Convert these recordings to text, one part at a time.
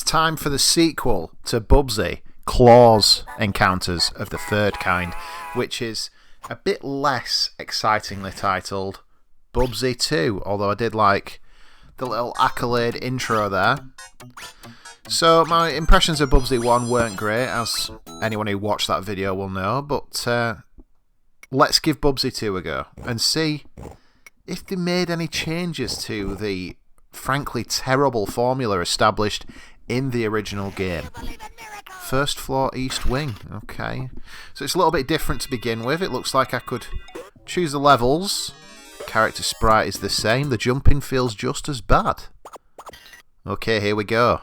time for the sequel to Bubsy, Claws Encounters of the Third Kind, which is a bit less excitingly titled Bubsy II, although I did like the little accolade intro there. So my impressions of Bubsy 1 weren't great, as anyone who watched that video will know, but let's give Bubsy 2 a go and see if they made any changes to the frankly terrible formula established in the original game. First floor east wing, okay. So it's a little bit different to begin with. It looks like I could choose the levels. Character sprite is the same. The jumping feels just as bad. Okay, here we go.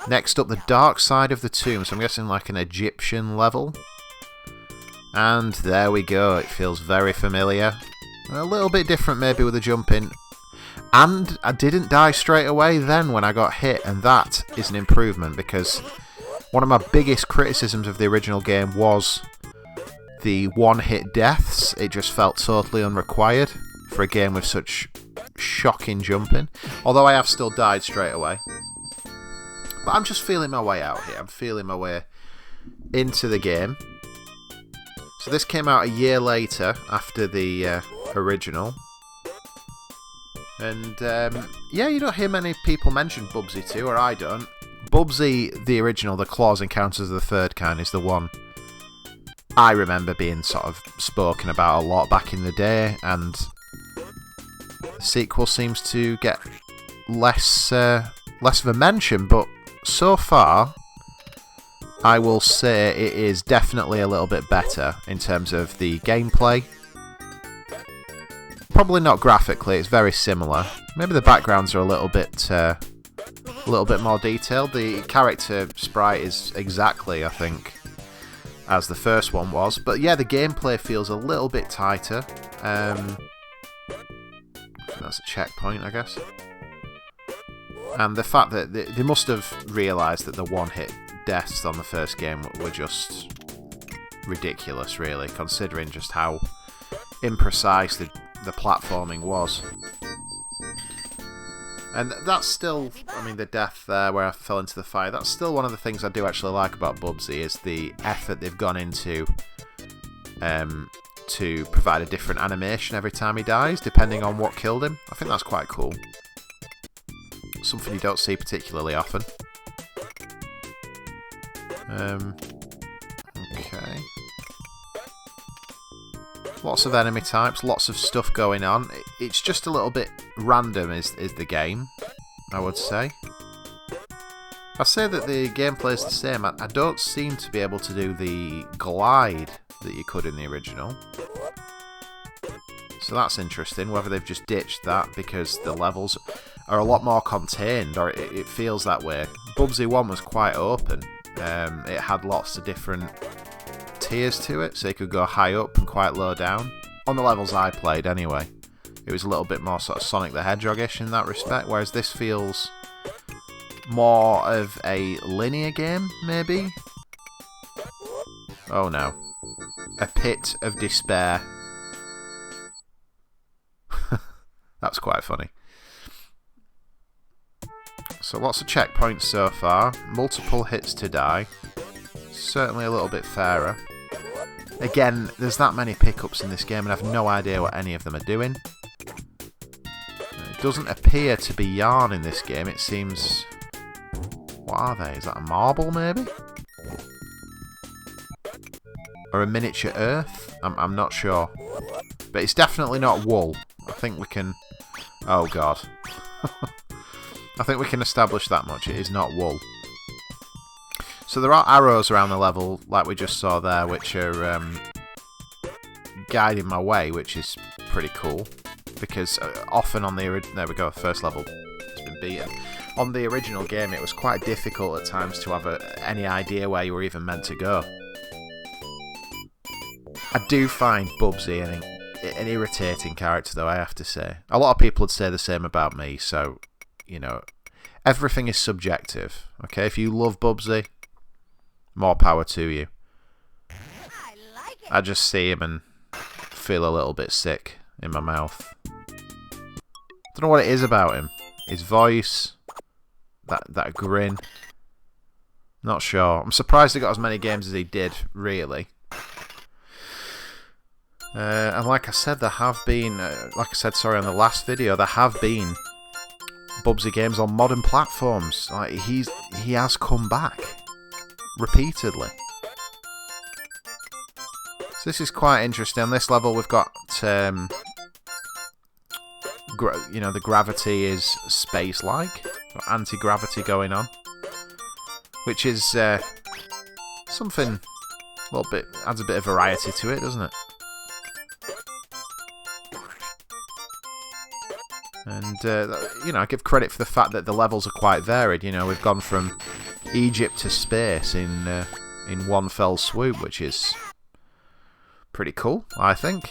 Next up, the dark side of the tomb. So I'm guessing like an Egyptian level. And there we go. It feels very familiar. A little bit different maybe with the jumping. And I didn't die straight away then when I got hit, and that is an improvement, because one of my biggest criticisms of the original game was the one-hit deaths. It just felt totally unrequired for a game with such shocking jumping, although I have still died straight away. But I'm just feeling my way out here. I'm feeling my way into the game. So this came out a year later after the original. And, yeah, you don't hear many people mention Bubsy 2, or I don't. Bubsy, the original, the Claws Encounters of the Third Kind, is the one I remember being sort of spoken about a lot back in the day, and the sequel seems to get less of a mention, but so far, I will say it is definitely a little bit better in terms of the gameplay. Probably not graphically, it's very similar. Maybe the backgrounds are a little bit more detailed. The character sprite is exactly, I think, as the first one was. But yeah, the gameplay feels a little bit tighter. That's a checkpoint, I guess. And the fact that they must have realised that the one-hit deaths on the first game were just ridiculous, really, considering just how imprecise the platforming was. And that's still, I mean, the death there where I fell into the fire, that's still one of the things I do actually like about Bubsy, is the effort they've gone into to provide a different animation every time he dies, depending on what killed him. I think that's quite cool. Something you don't see particularly often. Okay. Lots of enemy types, lots of stuff going on. It's just a little bit random is the game, I would say. I say that the gameplay is the same. I don't seem to be able to do the glide that you could in the original. So that's interesting, whether they've just ditched that because the levels are a lot more contained, or it feels that way. Bubsy 1 was quite open. It had lots of different tiers to it, so you could go high up and quite low down. On the levels I played, anyway. It was a little bit more sort of Sonic the Hedgehog-ish in that respect, whereas this feels more of a linear game, maybe? Oh no. A pit of despair. That's quite funny. So lots of checkpoints so far. Multiple hits to die. Certainly a little bit fairer. Again, there's that many pickups in this game and I've no idea what any of them are doing. It doesn't appear to be yarn in this game. It seems... What are they? Is that a marble, maybe? Or a miniature earth? I'm not sure. But it's definitely not wool. I think we can... Oh, God. I think we can establish that much. It is not wool. So there are arrows around the level, like we just saw there, which are guiding my way, which is pretty cool. Because often on the... There we go, first level has been beaten. On the original game, it was quite difficult at times to have any idea where you were even meant to go. I do find Bubsy an irritating character, though, I have to say. A lot of people would say the same about me, so, you know, everything is subjective. Okay, if you love Bubsy, more power to you. I just see him and feel a little bit sick in my mouth. Don't know what it is about him. His voice, that grin. Not sure. I'm surprised he got as many games as he did, really. And like I said, there have been, on the last video, there have been Bubsy games on modern platforms. Like he has come back repeatedly. So this is quite interesting. On this level, we've got, the gravity is space-like, anti-gravity going on, which is something a little bit, adds a bit of variety to it, doesn't it? And I give credit for the fact that the levels are quite varied. We've gone from Egypt to space in one fell swoop, which is pretty cool, I think.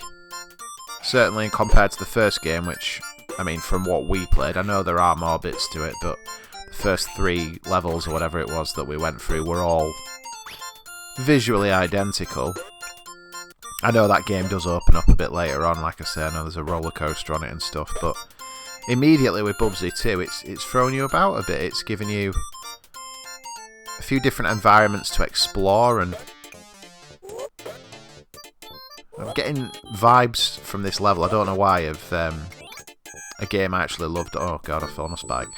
Certainly compared to the first game, which, I mean, from what we played, I know there are more bits to it, but the first 3 levels or whatever it was that we went through were all visually identical. I know that game does open up a bit later on, like I say, I know there's a roller coaster on it and stuff, but immediately with Bubsy 2, it's thrown you about a bit. It's given you a few different environments to explore, and I'm getting vibes from this level, I don't know why, of a game I actually loved. Oh god, I fell on a spike.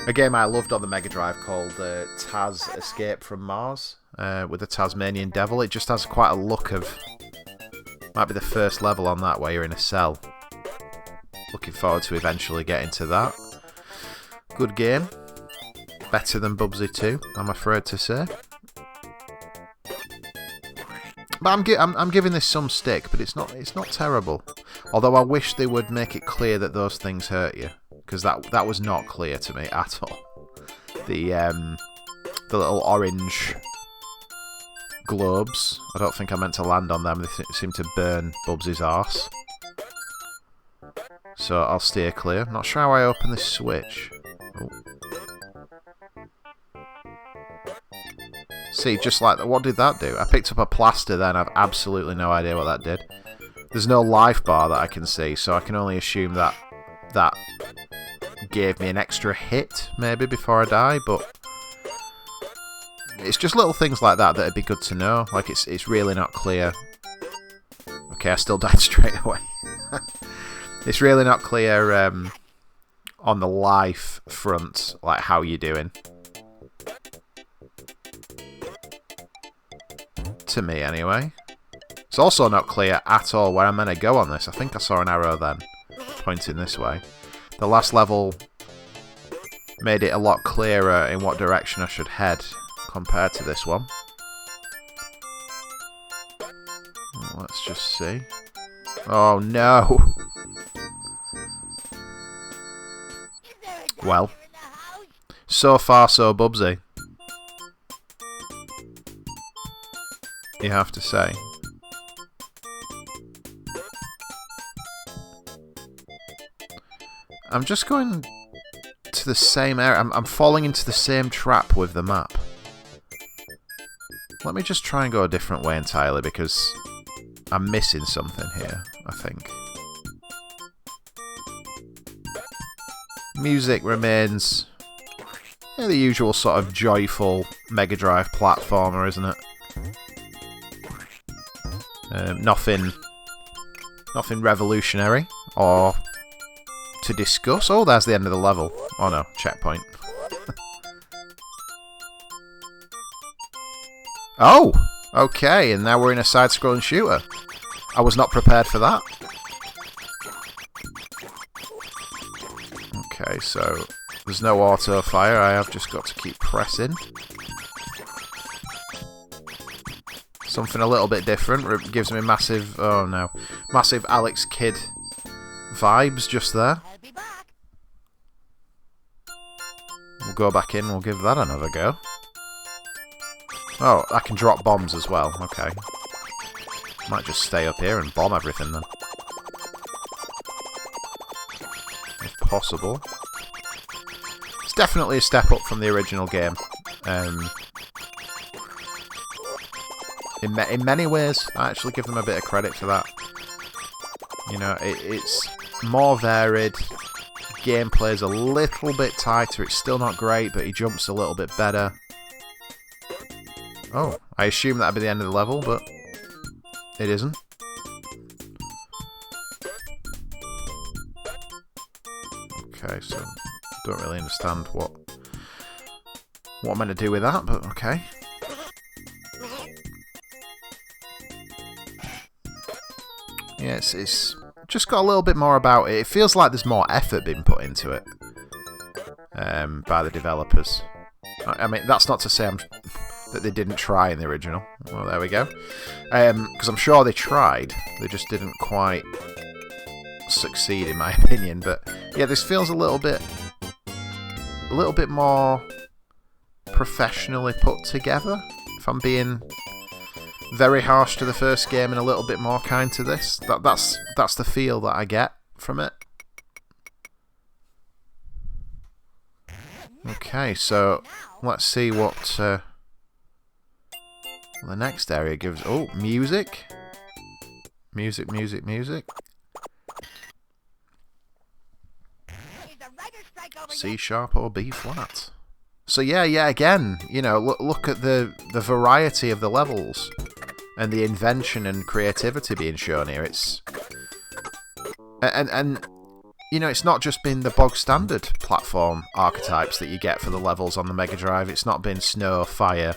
A game I loved on the Mega Drive called Taz Escape from Mars, with the Tasmanian Devil. It just has quite a look of... Might be the first level on that where you're in a cell. Looking forward to eventually getting to that. Good game. Better than Bubsy 2, I'm afraid to say. But I'm giving this some stick, but it's not terrible. Although I wish they would make it clear that those things hurt you, because that was not clear to me at all. The little orange globes, I don't think I meant to land on them. They seem to burn Bubsy's arse. So I'll steer clear. Not sure how I open this switch. Oh. See, just like that. What did that do? I picked up a plaster then. I've absolutely no idea what that did. There's no life bar that I can see, so I can only assume that that gave me an extra hit, maybe, before I die, but it's just little things like that that'd be good to know. Like, it's really not clear. Okay, I still died straight away. It's really not clear on the life front, like, how you're doing. To me, anyway. It's also not clear at all where I'm meant to go on this. I think I saw an arrow then, pointing this way. The last level made it a lot clearer in what direction I should head compared to this one. Let's just see. Oh no! Well, so far so Bubsy, you have to say. I'm just going to the same area. I'm falling into the same trap with the map. Let me just try and go a different way entirely, because I'm missing something here, I think. Music remains the usual sort of joyful Mega Drive platformer, isn't it? Nothing revolutionary or to discuss. Oh, there's the end of the level. Oh no, checkpoint. Oh, okay, and now we're in a side-scrolling shooter. I was not prepared for that. Okay, so there's no auto fire. I have just got to keep pressing. Something a little bit different. It gives me massive, oh no, massive Alex Kidd vibes just there. We'll go back in, we'll give that another go. Oh, I can drop bombs as well, okay. Might just stay up here and bomb everything then. If possible. It's definitely a step up from the original game. In many ways, I actually give them a bit of credit for that. You know, it's more varied, gameplay is a little bit tighter. It's still not great, but he jumps a little bit better. Oh, I assume that'd be the end of the level, but it isn't. Okay, so don't really understand what I'm meant to do with that, but okay. Yeah, it's just got a little bit more about it. It feels like there's more effort being put into it by the developers. I mean, that's not to say that they didn't try in the original. Well, there we go. Because I'm sure they tried. They just didn't quite succeed, in my opinion. But yeah, this feels a little bit more professionally put together, if I'm being very harsh to the first game and a little bit more kind to this. That's the feel that I get from it. Okay, so let's see what the next area gives. Oh, music. Music, music, music. C sharp or B flat. So yeah, again, you know, look at the variety of the levels and the invention and creativity being shown here. It's and you know, it's not just been the bog standard platform archetypes that you get for the levels on the Mega Drive. It's not been snow, fire.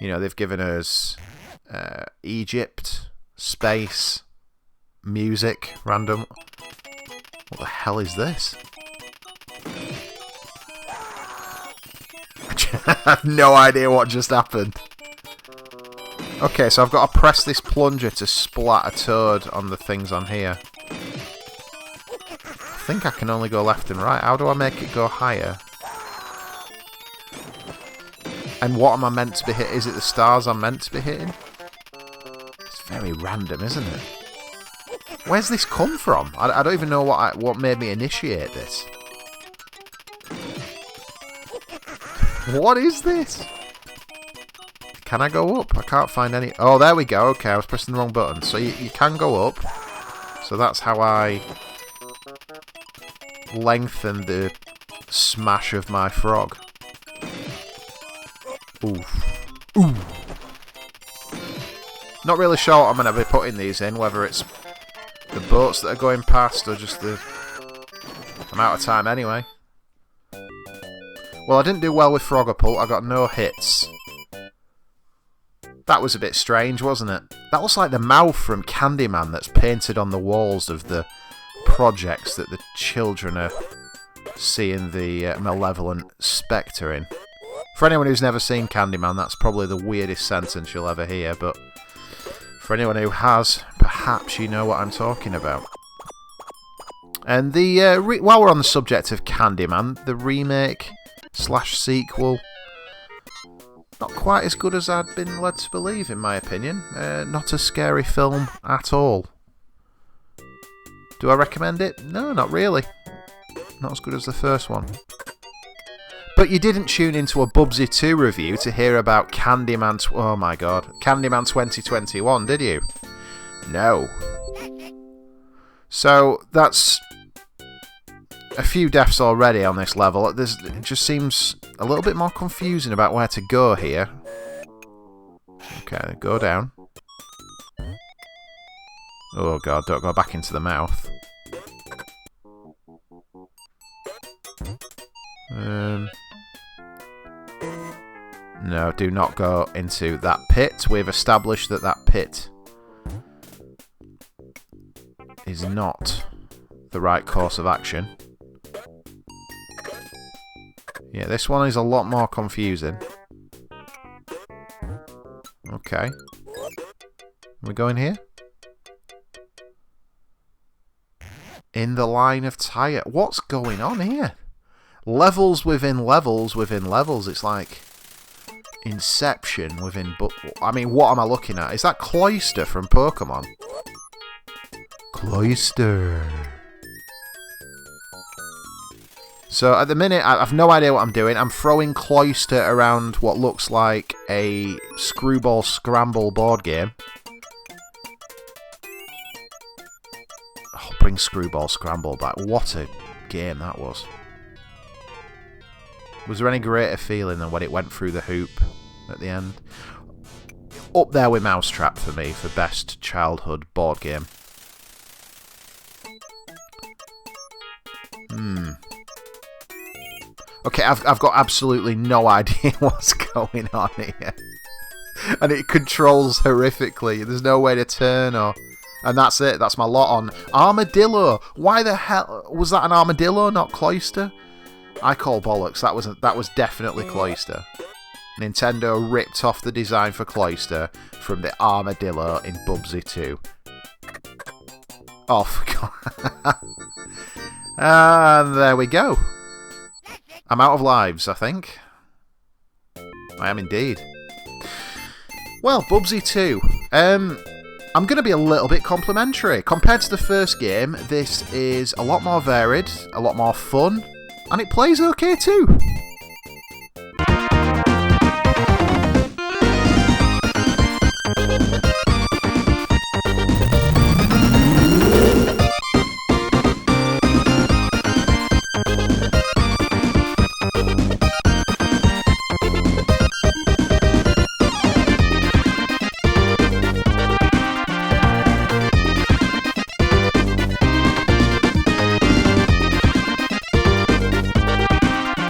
You know, they've given us Egypt, space, music, random. What the hell is this? I have no idea what just happened. Okay, so I've got to press this plunger to splat a toad on the things on here. I think I can only go left and right. How do I make it go higher? And what am I meant to be hitting? Is it the stars I'm meant to be hitting? It's very random, isn't it? Where's this come from? I don't even know what made me initiate this. What is this? Can I go up? I can't find any... Oh, there we go. Okay, I was pressing the wrong button. So you can go up. So that's how I lengthen the smash of my frog. Oof. Ooh. Not really sure what I'm going to be putting these in, whether it's the boats that are going past or just the... I'm out of time anyway. Well, I didn't do well with Frogapult. I got no hits. That was a bit strange, wasn't it? That looks like the mouth from Candyman that's painted on the walls of the projects that the children are seeing the malevolent spectre in. For anyone who's never seen Candyman, that's probably the weirdest sentence you'll ever hear, but for anyone who has, perhaps you know what I'm talking about. And the while we're on the subject of Candyman, the remake / sequel, not quite as good as I'd been led to believe, in my opinion. Not a scary film at all. Do I recommend it? No, not really. Not as good as the first one. But you didn't tune into a Bubsy II review to hear about Candyman... Oh my god. Candyman 2021, did you? No. So, that's a few deaths already on this level. It just seems a little bit more confusing about where to go here. Okay, go down. Oh god, don't go back into the mouth. No, do not go into that pit. We've established that that pit is not the right course of action. Yeah, this one is a lot more confusing. Okay. Are we going here? In the line of tire. What's going on here? Levels within levels within levels. It's like Inception within... I mean, what am I looking at? Is that Cloyster from Pokemon? Cloyster. So at the minute, I've no idea what I'm doing. I'm throwing Cloyster around what looks like a Screwball Scramble board game. Oh, bring Screwball Scramble back. What a game that was. Was there any greater feeling than when it went through the hoop at the end? Up there with Mousetrap for me for best childhood board game. Okay, I've got absolutely no idea what's going on here. And it controls horrifically. There's no way to turn or... And that's it. That's my lot on Armadillo. Why the hell... Was that an Armadillo, not Cloyster? I call bollocks. That was definitely Cloyster. Nintendo ripped off the design for Cloyster from the Armadillo in Bubsy 2. Oh, for God. And there we go. I'm out of lives, I think. I am indeed. Well, Bubsy 2. I'm going to be a little bit complimentary. Compared to the first game, this is a lot more varied, a lot more fun, and it plays okay too.